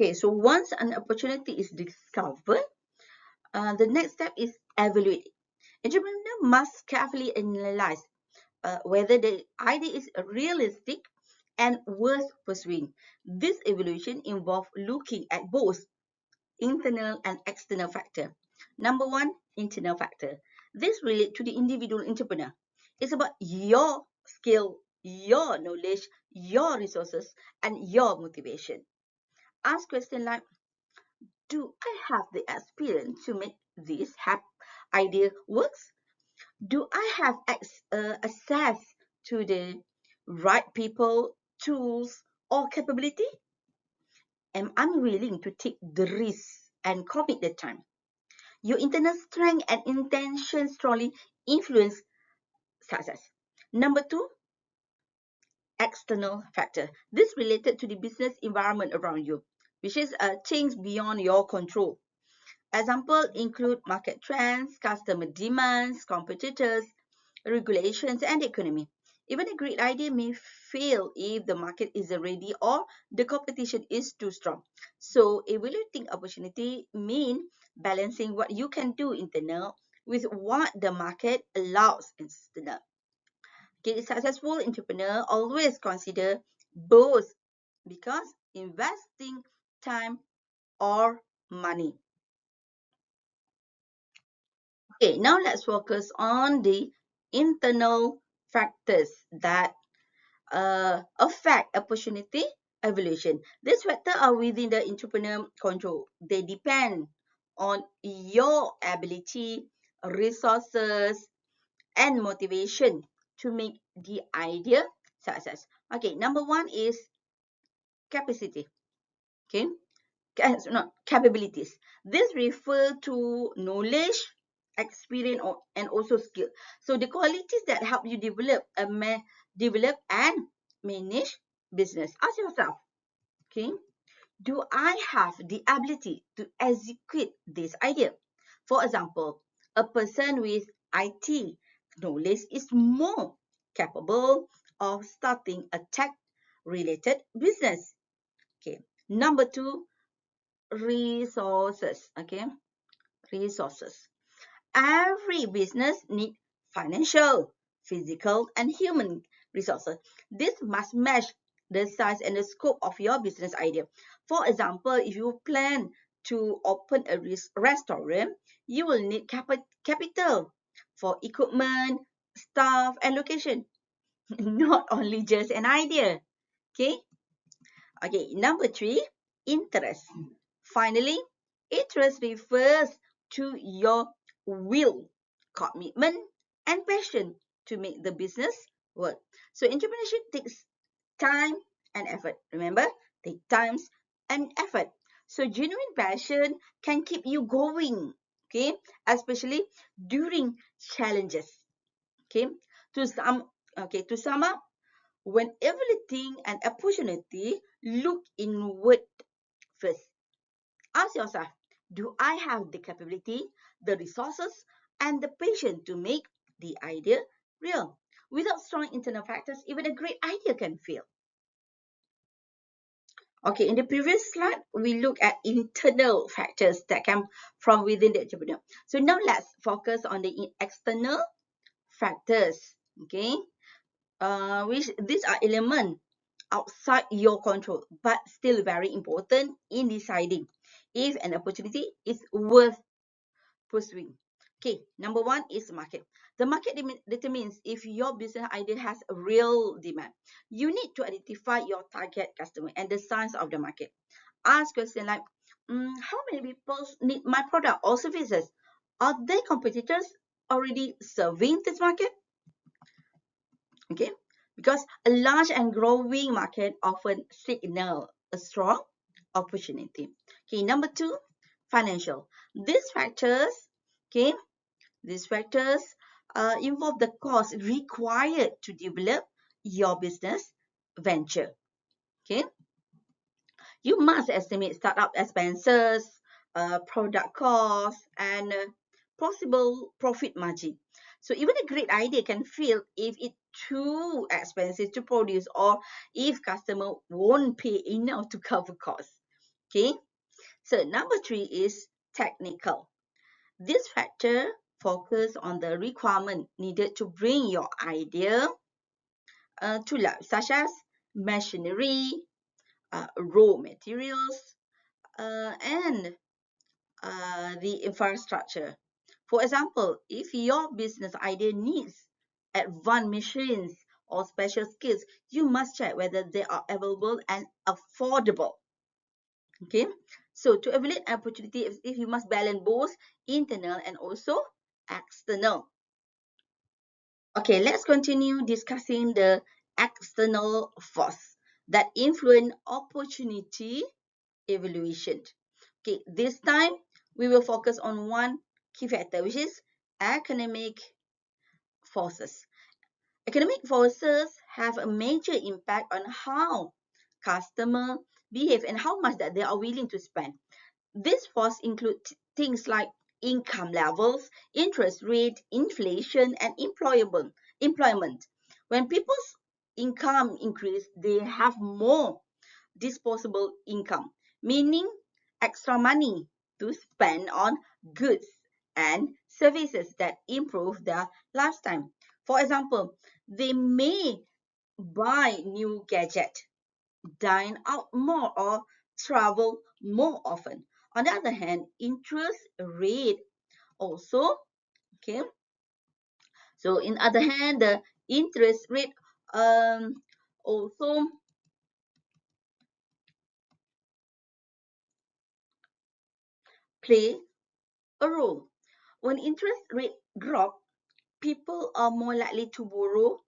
Okay, so once an opportunity is discovered, the next step is evaluate. Entrepreneur must carefully analyze whether the idea is realistic and worth pursuing. This evaluation involves looking at both internal and external factor. Number one, internal factor. This relates to the individual entrepreneur. It's about your skill, your knowledge, your resources, and your motivation. Ask questions like, do I have the experience to make this idea works? Do I have access to the right people, tools, or capability? Am I willing to take the risk and commit the time? Your internal strength and intention strongly influence success. Number two, external factor. This related to the business environment around you, which is things beyond your control. Example include market trends, customer demands, competitors, regulations, and economy. Even a great idea may fail if the market isn't ready or the competition is too strong. So evaluating opportunity means balancing what you can do internal with what the market allows external. Okay, successful entrepreneur always consider both because investing time or money. Okay, now let's focus on the internal factors that affect opportunity evaluation. These factors are within the entrepreneur control. They depend on your ability, resources, and motivation to make the idea success. Okay, number one is capacity. Okay, no, capabilities. This refer to knowledge, experience, and also skill. So the qualities that help you develop and manage business. Ask yourself, okay, do I have the ability to execute this idea? For example, a person with IT knowledge is more capable of starting a tech-related business. Okay. Number two, resources. Okay, resources. Every business needs financial, physical, and human resources. This must match the size and the scope of your business idea. For example, if you plan to open a restaurant, you will need capital for equipment, staff, and location. Not only just an idea. Okay. Okay. Number three, interest. Finally, interest refers to your will, commitment, and passion to make the business work. So entrepreneurship takes time and effort. Remember, take time and effort. So genuine passion can keep you going, okay, especially during challenges. Okay, to sum up, when evaluating an opportunity, look inward first. Ask yourself, do I have the capability, the resources, and the patience to make the idea real? Without strong internal factors, even a great idea can fail. Okay, in the previous slide, we look at internal factors that come from within the entrepreneur. So now let's focus on the external factors. Okay, which these are elements outside your control, but still very important in deciding if an opportunity is worth pursuing. Okay, number one is market. The market determines if your business idea has a real demand. You need to identify your target customer and the size of the market. Ask questions like, how many people need my product or services? Are there competitors already serving this market? Okay, because a large and growing market often signal a strong opportunity. Okay, number two, financial. These factors, okay, these factors involve the cost required to develop your business venture. Okay, you must estimate startup expenses, product costs, and possible profit margin. So even a great idea can fail if it's too expensive to produce or if customer won't pay enough to cover costs. Okay, so number 3 is technical. This factor focus on the requirement needed to bring your idea to life, such as machinery, raw materials, and the infrastructure. For example, if your business idea needs advanced machines or special skills, you must check whether they are available and affordable. Okay, so to evaluate opportunity, if you must balance both internal and also external. Okay, let's continue discussing the external force that influence opportunity evaluation. Okay, this time we will focus on one key factor, which is economic forces. Economic forces have a major impact on how customers behave and how much that they are willing to spend. These forces include things like income levels, interest rate, inflation, and employment. When people's income increase, they have more disposable income, meaning extra money to spend on goods and services that improve their lifestyle. For example, they may buy new gadget, dine out more, or travel more often. On the other hand, interest rate also, okay, so in other hand, the interest rate also play a role. When interest rate drop, people are more likely to borrow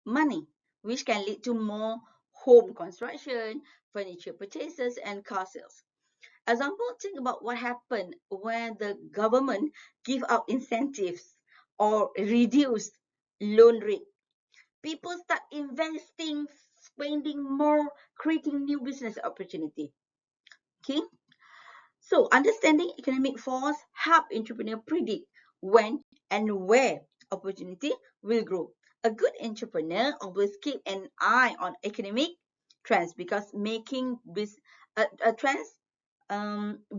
money, which can lead to more home construction, furniture purchases, and car sales. Example, think about what happened when the government give out incentives or reduce loan rate. People start investing, spending more, creating new business opportunity. Okay, so understanding economic force help entrepreneur predict when and where opportunity will grow. A good entrepreneur always keep an eye on economic trends because making trends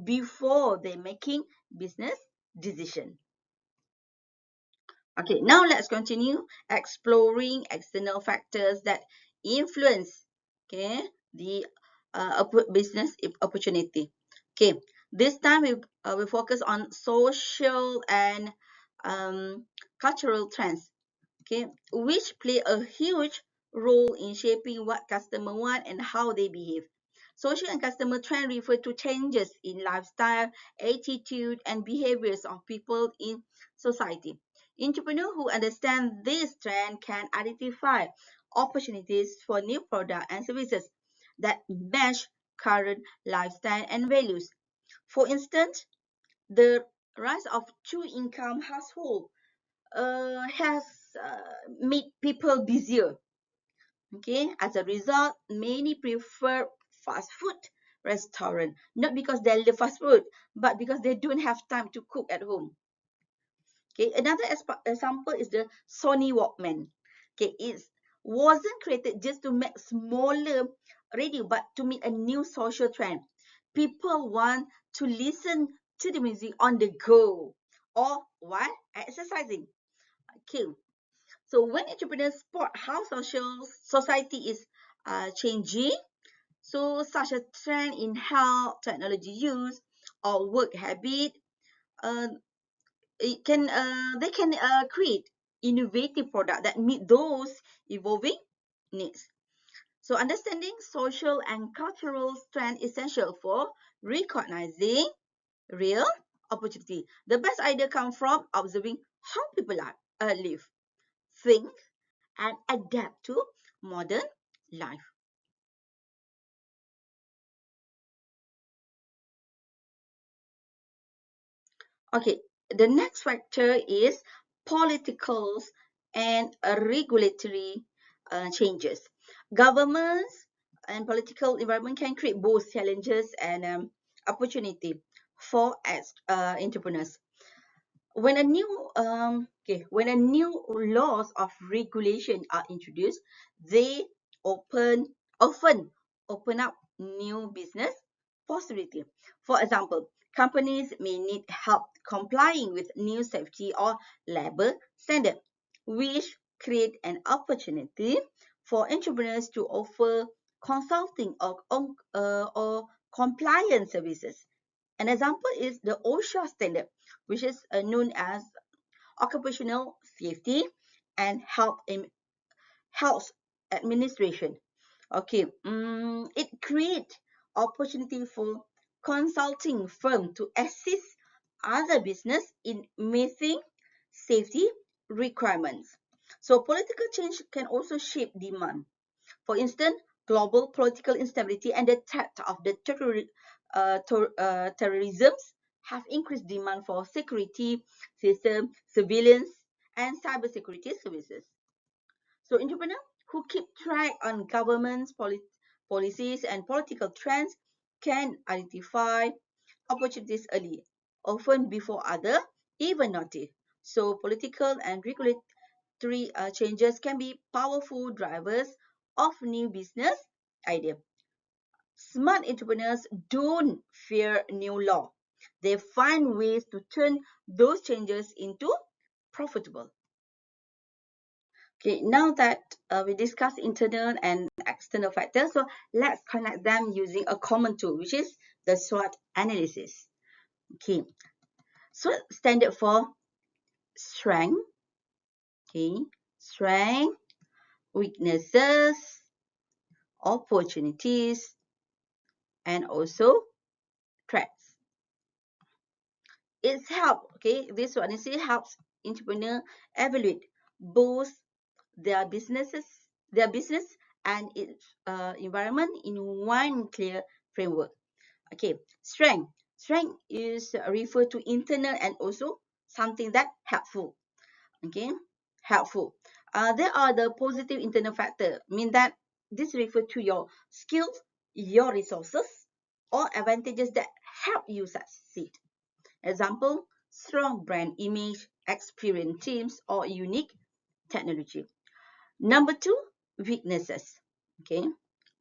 before they making business decision. Okay, now let's continue exploring external factors that influence, okay, the business opportunity. Okay, this time we focus on social and cultural trends, okay, which play a huge role in shaping what customers want and how they behave. Social and customer trend refer to changes in lifestyle, attitude, and behaviors of people in society. Entrepreneurs who understand this trend can identify opportunities for new products and services that match current lifestyle and values. For instance, the rise of two-income household has made people busier. Okay, as a result, many prefer fast food restaurant, not because they love fast food, but because they don't have time to cook at home. Okay, another example is the Sony Walkman. Okay, it wasn't created just to make smaller radio, but to meet a new social trend. People want to listen to the music on the go or while exercising. Okay, so when entrepreneurs spot how society is changing, so such a trend in how technology use or work habit, uh, they can create innovative product that meet those evolving needs. So understanding social and cultural trend is essential for recognizing real opportunity. The best idea comes from observing how people live, think, and adapt to modern life. Okay, the next factor is political and regulatory changes. Governments and political environment can create both challenges and opportunity for entrepreneurs. When a new laws of regulation are introduced, they open often open up new business possibility. For example, companies may need help complying with new safety or labor standards, which create an opportunity for entrepreneurs to offer consulting or compliance services. An example is the OSHA standard, which is known as occupational safety and health administration. Okay, it creates opportunity for consulting firm to assist other business in meeting safety requirements. So political change can also shape demand. For instance, global political instability and the threat of the terrorism have increased demand for security system, surveillance, and cybersecurity services. So entrepreneurs who keep track on government's policies and political trends can identify opportunities early, often before others even notice. So political and regulatory changes can be powerful drivers of new business ideas. Smart entrepreneurs don't fear new law. They find ways to turn those changes into profitable. Okay, now that we discussed internal and external factors, so let's connect them using a common tool, which is the SWOT analysis. Okay, SWOT standard for strength, okay, strength, weaknesses, opportunities, and also threats. It's help, okay, this one is it helps entrepreneur evaluate both their business and its environment in one clear framework. Okay, strength. Strength is referred to internal and also something that helpful. Okay, helpful. There are the positive internal factor, mean that this refer to your skills, your resources, or advantages that help you succeed. Example, strong brand image, experienced teams, or unique technology. Number two, weaknesses. Okay,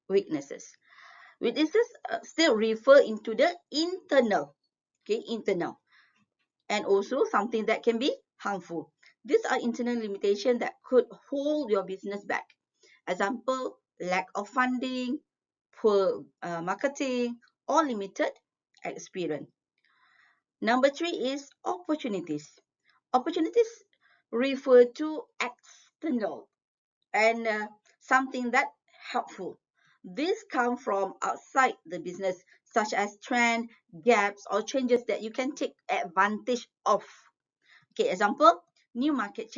weaknesses. Weaknesses still refer into the internal. Okay, internal. And also something that can be harmful. These are internal limitations that could hold your business back. Example, lack of funding, poor marketing, or limited experience. Number three is opportunities. Opportunities refer to external and something that helpful. These come from outside the business, such as trend, gaps, or changes that you can take advantage of. Okay, example, new markets,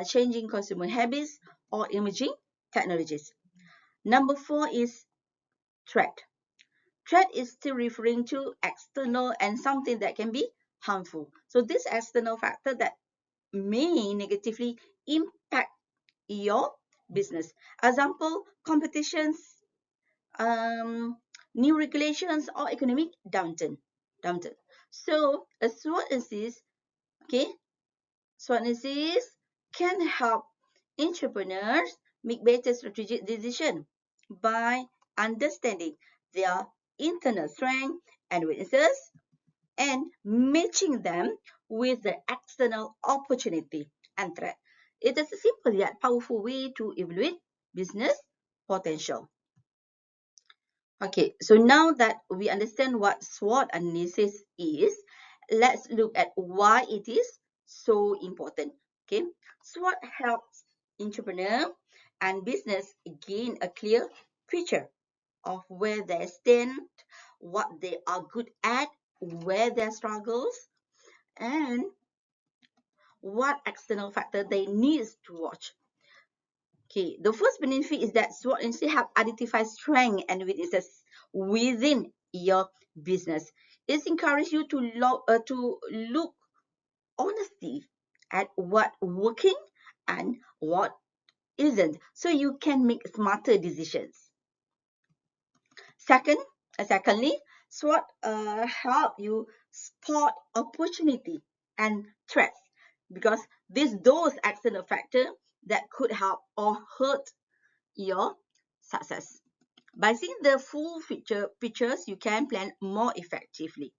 changing consumer habits, or emerging technologies. Number four is threat. Threat is still referring to external and something that can be harmful. So this external factor that may negatively impact your business. Example, competitions, new regulations, or economic downturn. So a SWOT analysis, okay, SWOT analysis can help entrepreneurs make better strategic decisions by understanding their internal strengths and weaknesses and matching them with the external opportunity and threat. It is a simple yet powerful way to evaluate business potential. Okay, so now that we understand what SWOT analysis is, let's look at why it is so important. Okay, SWOT helps entrepreneur and business gain a clear picture of where they stand, what they are good at, where their struggles, and what external factor they need to watch. Okay, the first benefit is that SWOT instead help identify strength and weaknesses within your business. It encourages you to look honestly at what working and what isn't, so you can make smarter decisions. Secondly, SWOT help you spot opportunity and threats because those external factors that could help or hurt your success. By seeing the full pictures, you can plan more effectively.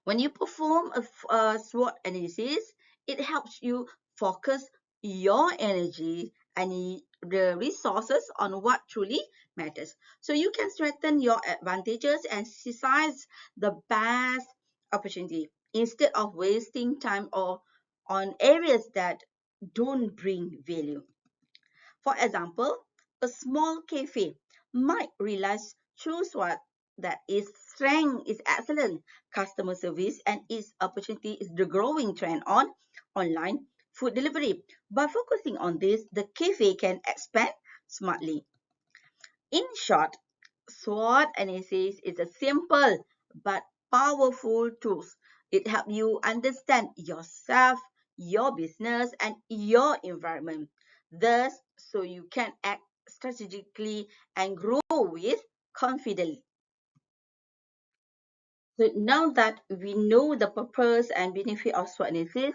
When you perform a SWOT analysis, it helps you focus your energy and the resources on what truly matters. So you can strengthen your advantages and seize the best opportunity instead of wasting time or on areas that don't bring value. For example, a small cafe might realize through SWOT that its strength is excellent customer service and its opportunity is the growing trend on online food delivery. By focusing on this, the cafe can expand smartly. In short, SWOT analysis is a simple but powerful tool. It helps you understand yourself, your business, and your environment. Thus, so you can act strategically and grow with confidence. So now that we know the purpose and benefit of SWOT analysis,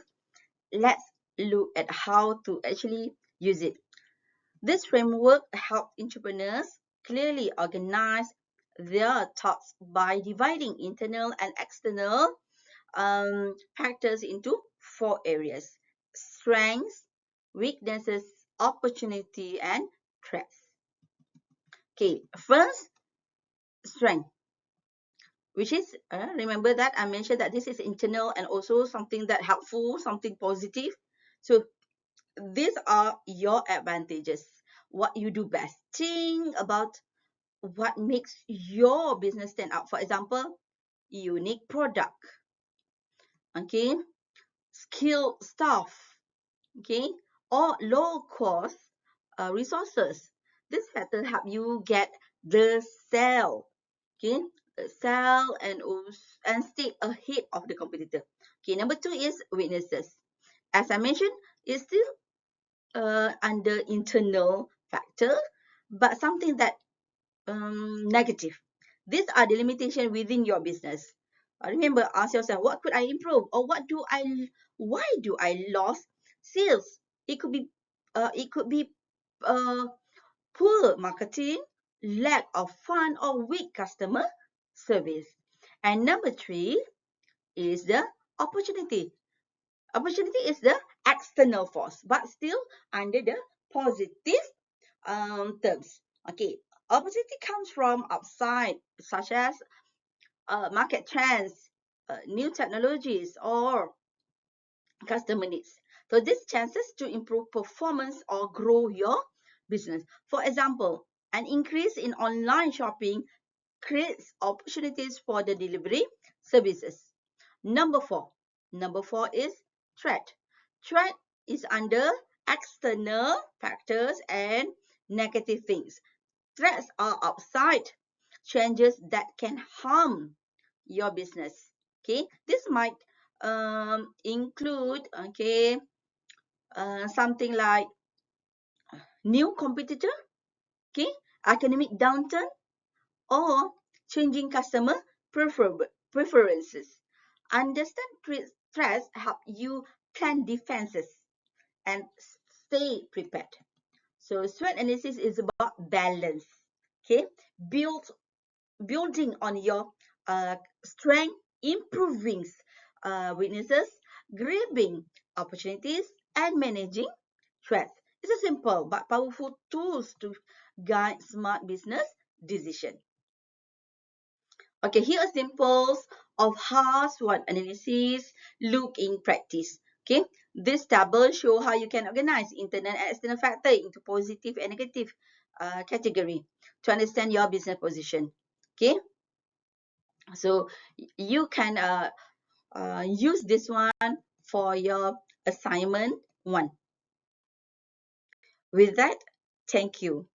let's look at how to actually use it. This framework helps entrepreneurs clearly organize their thoughts by dividing internal and external factors into 4 areas: strengths, weaknesses, opportunity, and threats. Okay, first, strength, which is, remember that I mentioned that this is internal and also something that helpful, something positive. So these are your advantages, what you do best. Think about what makes your business stand out. For example, unique product, okay, skilled staff, okay, or low cost resources. This factor help you get the sell, okay, sell and stay ahead of the competitor. Okay, number 2 is weaknesses. As I mentioned, it's still under internal factor, but something that negative. These are the limitation within your business. Remember, ask yourself, what could I improve, or why do I lost sales? It could be uh, poor marketing, lack of fun, or weak customer service. And number 3 is the opportunity. Opportunity is the external force, but still under the positive terms. Okay, opportunity comes from outside, such as market trends, new technologies, or customer needs. So these chances to improve performance or grow your business. For example, an increase in online shopping creates opportunities for the delivery services. Number 4. Number 4 is threat. Threat is under external factors and negative things. Threats are outside changes that can harm your business. Okay, this might include, okay, something like new competitor, okay, economic downturn, or changing customer preferences. Understand threats help you plan defenses and stay prepared. So SWOT analysis is about balance. Okay, building on your strength, improving weaknesses, grabbing opportunities, and managing threats. It's a simple but powerful tools to guide smart business decision. Okay, here are samples of how SWOT analysis look in practice. Okay, this table show how you can organize internal and external factor into positive and negative category to understand your business position. Okay, so you can use this one for your assignment 1. With that, thank you.